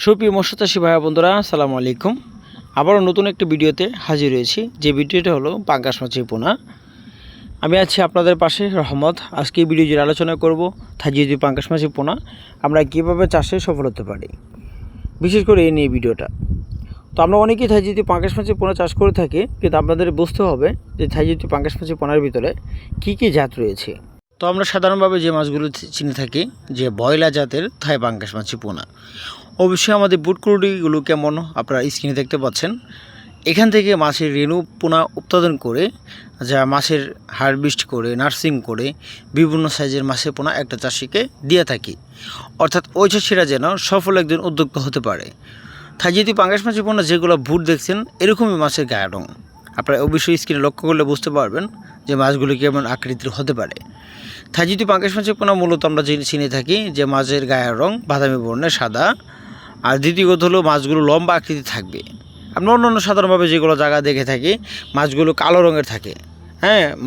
সুপ্রিয় মৎস্যচাষী ভাই বন্ধুরা, আসসালামু আলাইকুম। আবারও নতুন একটি ভিডিওতে হাজির হয়েছি। যে ভিডিওটা হলো পাঙ্গাস মাছের পোনা। আমি আছি আপনাদের পাশে রহমত। আজকে এই ভিডিও জুড়ে আলোচনা করব থাইজিওতি পাঙ্গাস মাছের পোনা আমরা কীভাবে চাষে সফল হতে পারি, বিশেষ করে এই নিয়ে ভিডিওটা। তো আমরা অনেকেই থাইজিওতি পাঙ্গাস মাছের পোনা চাষ করে থাকি, কিন্তু আপনাদের বুঝতে হবে যে থাইজিওতি পাঙ্গাস মাছের পোনার ভিতরে কী কী জাত রয়েছে। তো আমরা সাধারণভাবে যে মাছগুলো চিনে থাকি যে বয়লা জাতের থাই পাঙ্গাস মাছের পোনা। অবশ্যই আমাদের বুটকুড়িগুলো কেমন আপনারা স্ক্রিনে দেখতে পাচ্ছেন। এখান থেকে মাছের রেণু পোনা উৎপাদন করে, যা মাছের হারভেস্ট করে নার্সিং করে বিভিন্ন সাইজের মাছের পোনা একটা চাষিকে দিয়ে থাকি, অর্থাৎ ওই চাষিরা যেন সফল একজন উদ্যোক্তা হতে পারে। থাইজিওতি পাঙ্গাস মাছের পোনা যেগুলো বুট দেখছেন এরকমই মাছের গায়ের রং। আপনারা অবশ্যই স্ক্রিনে লক্ষ্য করলে বুঝতে পারবেন যে মাছগুলো কেমন আকৃতির হতে পারে। থাইজিওতি পাঙ্গাস মাছের পোনা মূলত আমরা চিনে থাকি যে মাছের গায়ের রং বাদামি বর্ণের সাদা, আর দ্বিতীয়ত হলো মাছগুলো লম্বা আকৃতি থাকবে। আমরা অন্যান্য সাধারণভাবে যেগুলো জায়গা দেখে থাকি মাছগুলো কালো রঙের থাকে।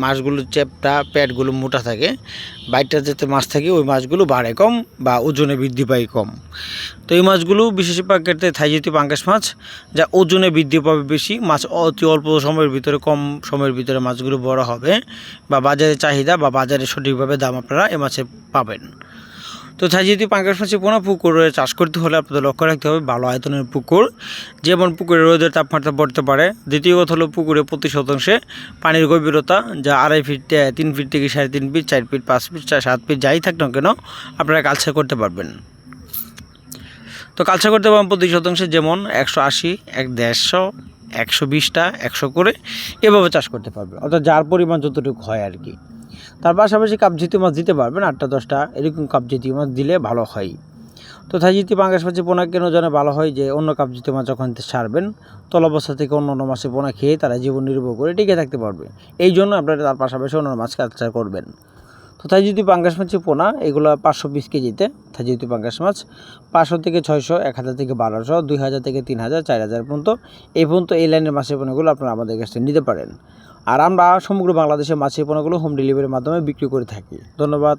মাছগুলো চ্যাপটা পেটগুলো মোটা থাকে, বাইরটা যাতে মাছ থাকে ওই মাছগুলো বাড়ে কম বা ওজনে বৃদ্ধি পায় কম। তো এই মাছগুলো বিশেষ ক্ষেত্রে থাইজিওতি পাঙ্গাস মাছ, যা ওজনে বৃদ্ধি পাবে বেশি, মাছ অতি অল্প সময়ের ভিতরে কম সময়ের ভিতরে মাছগুলো বড় হবে বা বাজারে চাহিদা বা বাজারে সঠিকভাবে দাম আপনারা এ মাছে পাবেন। তো থাইজিওতি পাঙ্গাস মাছের পোনা পুকুরে চাষ করতে হলে আপনাদের লক্ষ্য রাখতে হবে ভালো আয়তনের পুকুর, যেমন পুকুরে রোদের তাপমাত্রা পড়তে পারে। দ্বিতীয় কথা হলো পুকুরে প্রতি শতাংশে পানির গভীরতা, যা 2.5 ফিট 3 ফিট থেকে 3.5 ফিট 4 ফিট 5 ফিট 7 ফিট যাই থাক না কেন আপনারা কালচার করতে পারবেন। তো কালচার করতে পারবেন প্রতি শতাংশে, যেমন 180, 150, 120টা 100 করে এভাবে চাষ করতে পারবেন, অর্থাৎ যার পরিমাণ যতটুকু হয় আর কি। তার পাশাপাশি কাপজাতীয় মাছ দিতে পারবেন 8টা 10টা এরকম কাপজাতীয় মাছ দিলে ভালো হয়। তো থাইজিওতি পাঙ্গাস মাছের পোনা কেন যেন ভালো হয় যে অন্য কাপজাতীয় মাছ যখন ছাড়বেন তলাবস্থা থেকে অন্য মাছের পোনা খেয়ে তারা জীবন নির্বাহ করে টিকে থাকতে পারবে। এই জন্য আপনারা তার পাশাপাশি অন্য মাছ কালচার করবেন। তো থাইজিওতি পাঙ্গাস মাছের পোনা এগুলো 520 কেজিতে। থাইজিওতি পাঙ্গাস মাছ 500 থেকে 600, 1000 থেকে 1200, 2000 থেকে 3000, 4000 পর্যন্ত এই পর্যন্ত এই লাইনের মাছের পোনাগুলো আপনারা আমাদের কাছ থেকে নিতে পারেন। আর আমরা সমগ্র বাংলাদেশে মাছের পোনাগুলো হোম ডেলিভারির মাধ্যমে বিক্রি করে থাকি। ধন্যবাদ।